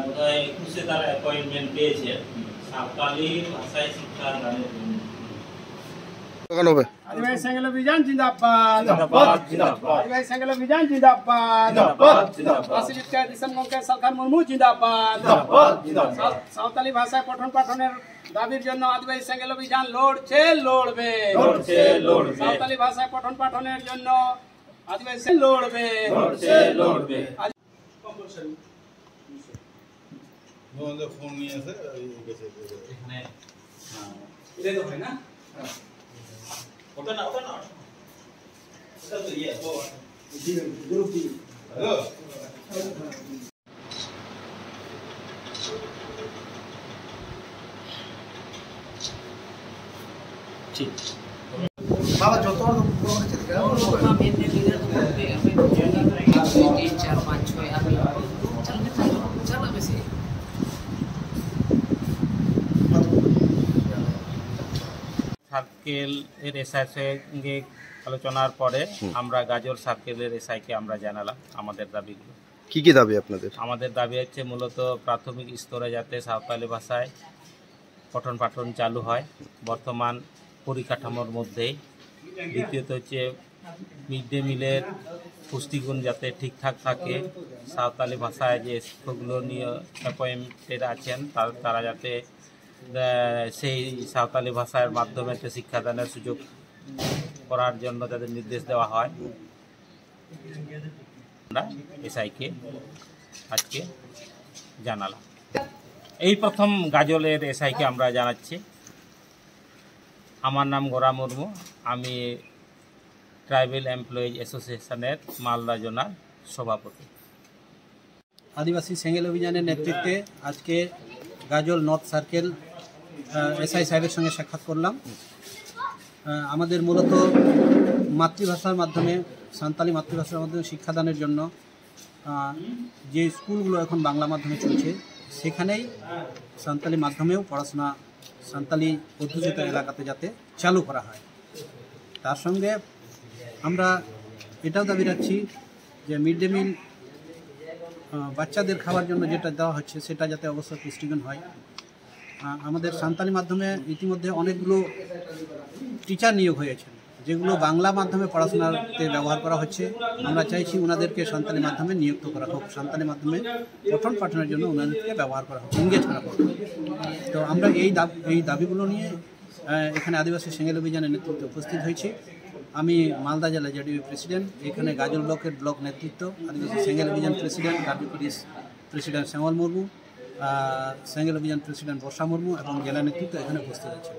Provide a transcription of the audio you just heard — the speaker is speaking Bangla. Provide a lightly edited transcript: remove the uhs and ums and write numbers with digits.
বোধহয় 21-এ তার অ্যাপয়েন্টমেন্ট পেয়েছে সাঁওতালি ভাষায় শিক্ষার গানের জন্য। आदिवासी संघ अभियान जिंदाबाद जिंदाबाद जिंदाबाद आदिवासी संघ अभियान जिंदाबाद जिंदाबाद जिंदाबाद राष्ट्रीय के दिसम गंगे सरकार मुर्मू जिंदाबाद जिंदाबाद जिंदाबाद साঁওতালি ভাষায় পঠন পাঠনের দাবির জন্য আদিবাসী সংঘ অভিযান লড়ছে লড়বে লড়ছে লড়বে সাঁওতালি ভাষায় পঠন পাঠনের জন্য আদিবাসী লড়বে লড়ছে লড়বে কম্পালসরি ওদের ফোন নিয়ে আছে এখানে এটা তো হয় না ওটা না ওটা তো ইয়ে ও গ্রুপ ডি হ্যালো ঠিক বাবা যত বড় হচ্ছে আমি লিডার তো করবে আমি 3 4 5 6 আমি চালা বেশি সার্কেল এর এসআই সঙ্গে আলোচনার পরে আমরা গাজল সার্কেলের এসআইকে আমরা জানালাম আমাদের দাবিগুলো। কি কি দাবি আপনাদের? আমাদের দাবি হচ্ছে মূলত প্রাথমিক স্তরে যাতে সাঁওতালি ভাষায় পঠন পাঠন চালু হয় বর্তমান পরিকাঠামোর মধ্যেই। দ্বিতীয়ত হচ্ছে মিড ডে মিলের পুষ্টিগুণ যাতে ঠিকঠাক থাকে, সাঁওতালি ভাষায় যে শিক্ষকগুলো নিয়ে অ্যাপয়েন্টেড আছেন তারা যাতে সেই সাঁওতালি ভাষার মাধ্যমে শিক্ষাদানের সুযোগ করার জন্য তাদের নির্দেশ দেওয়া হয়। আমরা এসআইকে আজকে জানালাম। এই প্রথম গাজলের এসআইকে আমরা জানাচ্ছি। আমার নাম গোরা মুর্মু, আমি ট্রাইবেল এমপ্লয়িজ অ্যাসোসিয়েশনের মালদা জোনার সভাপতি। আদিবাসী সেঙ্গেল অভিযানের নেতৃত্বে আজকে গাজল নর্থ সার্কেল এসআই সাহেবের সঙ্গে সাক্ষাৎ করলাম। আমাদের মূলত মাতৃভাষার মাধ্যমে সাঁওতালি মাতৃভাষার মাধ্যমে শিক্ষাদানের জন্য যে স্কুলগুলো এখন বাংলা মাধ্যমে চলছে সেখানেই সাঁওতালি মাধ্যমেও পড়াশোনা সাঁওতালি অধ্যুষিত এলাকাতে যাতে চালু করা হয়। তার সঙ্গে আমরা এটাও দাবি রাখছি যে মিড ডে মিল বাচ্চাদের খাওয়ার জন্য যেটা দেওয়া হচ্ছে সেটা যাতে অবশ্যই পুষ্টিগুণ হয়। আমাদের সাঁওতালি মাধ্যমে ইতিমধ্যে অনেকগুলো টিচার নিয়োগ হয়েছে যেগুলো বাংলা মাধ্যমে পড়াশোনাতে ব্যবহার করা হচ্ছে। আমরা চাইছি ওনাদেরকে সাঁওতালি মাধ্যমে নিযুক্ত করা হোক, সাঁওতালি মাধ্যমে পঠন পাঠনের জন্য ওনাদেরকে ব্যবহার করা হোক, এনগেজ করা হোক। তো আমরা এই দাবিগুলো নিয়ে এখানে আদিবাসী সেঙ্গেল অভিযানের নেতৃত্বে উপস্থিত হয়েছি। আমি মালদা জেলা জেডিইউ প্রেসিডেন্ট, এখানে গাজল ব্লকের ব্লক নেতৃত্ব, আদিবাসী সেঙ্গেল অভিযান প্রেসিডেন্ট কার্যকরী প্রেসিডেন্ট শ্যামল মুর্মু, সেঙ্গেল অভিযান প্রেসিডেন্ট বর্ষা মুর্মু এবং জেলা নেতৃত্ব এখানে উপস্থিত আছে।